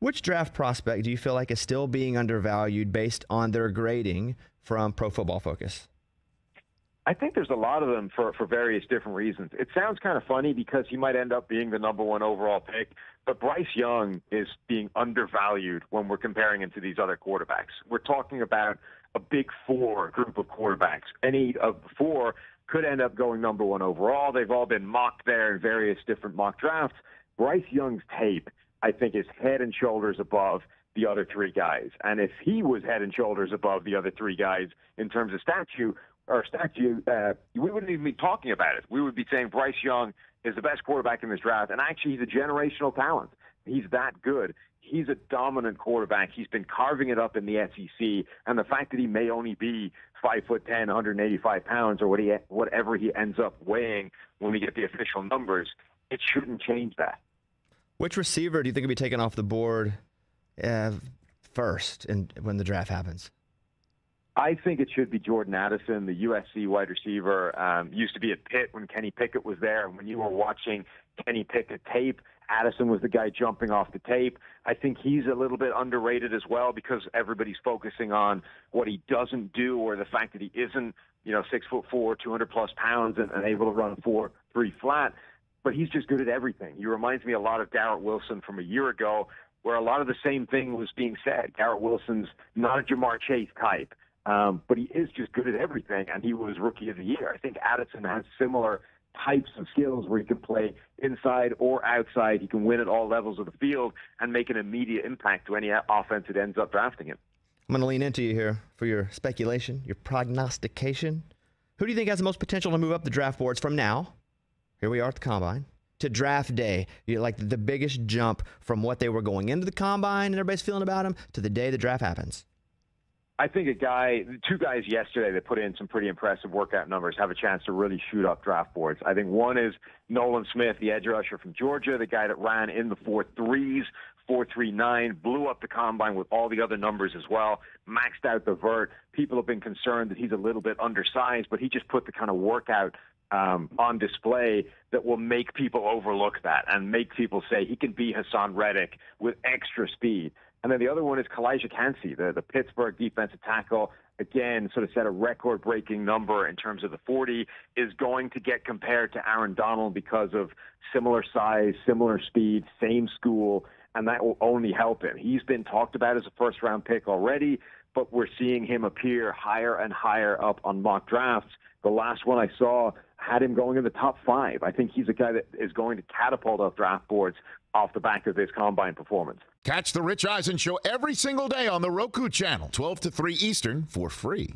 Which draft prospect do you feel like is still being undervalued based on their grading from Pro Football Focus? I think there's a lot of them for various different reasons. It sounds kind of funny because he might end up being the number one overall pick, but Bryce Young is being undervalued when we're comparing him to these other quarterbacks. We're talking about a big four group of quarterbacks. Any of the four could end up going number one overall. They've all been mocked there in various different mock drafts. Bryce Young's tape, I think, is head and shoulders above the other three guys. And if he was head and shoulders above the other three guys in terms of statue, we wouldn't even be talking about it. We would be saying Bryce Young is the best quarterback in this draft, and actually he's a generational talent. He's that good. He's a dominant quarterback. He's been carving it up in the SEC, and the fact that he may only be 5'10", 185 pounds, or whatever he ends up weighing when we get the official numbers, it shouldn't change that. Which receiver do you think will be taken off the board first when the draft happens? I think it should be Jordan Addison, the USC wide receiver. Used to be at Pitt when Kenny Pickett was there. When you were watching Kenny Pickett tape, Addison was the guy jumping off the tape. I think he's a little bit underrated as well because everybody's focusing on what he doesn't do or the fact that he isn't, 6'4", 200+ pounds and able to run 4.3 flat. But he's just good at everything. He reminds me a lot of Garrett Wilson from a year ago, where a lot of the same thing was being said. Garrett Wilson's not a Jamar Chase type. But he is just good at everything, and he was Rookie of the Year. I think Addison has similar types of skills where he can play inside or outside. He can win at all levels of the field and make an immediate impact to any offense that ends up drafting him. I'm going to lean into you here for your speculation, your prognostication. Who do you think has the most potential to move up the draft boards from now, here we are at the Combine, to draft day? Like the biggest jump from what they were going into the Combine and everybody's feeling about him to the day the draft happens? I think two guys yesterday that put in some pretty impressive workout numbers have a chance to really shoot up draft boards. I think one is Nolan Smith, the edge rusher from Georgia, the guy that ran in the 4.3s, 4.39, blew up the Combine with all the other numbers as well, maxed out the vert. People have been concerned that he's a little bit undersized, but he just put the kind of workout on display that will make people overlook that and make people say he can be Hassan Reddick with extra speed. And then the other one is Kalijah Kancey, the Pittsburgh defensive tackle. Again, sort of set a record-breaking number in terms of the 40, is going to get compared to Aaron Donald because of similar size, similar speed, same school, and that will only help him. He's been talked about as a first-round pick already, but we're seeing him appear higher and higher up on mock drafts. The last one I saw had him going in the top 5. I think he's a guy that is going to catapult off draft boards off the back of this Combine performance. Catch the Rich Eisen Show every single day on the Roku channel, 12 to 3 Eastern, for free.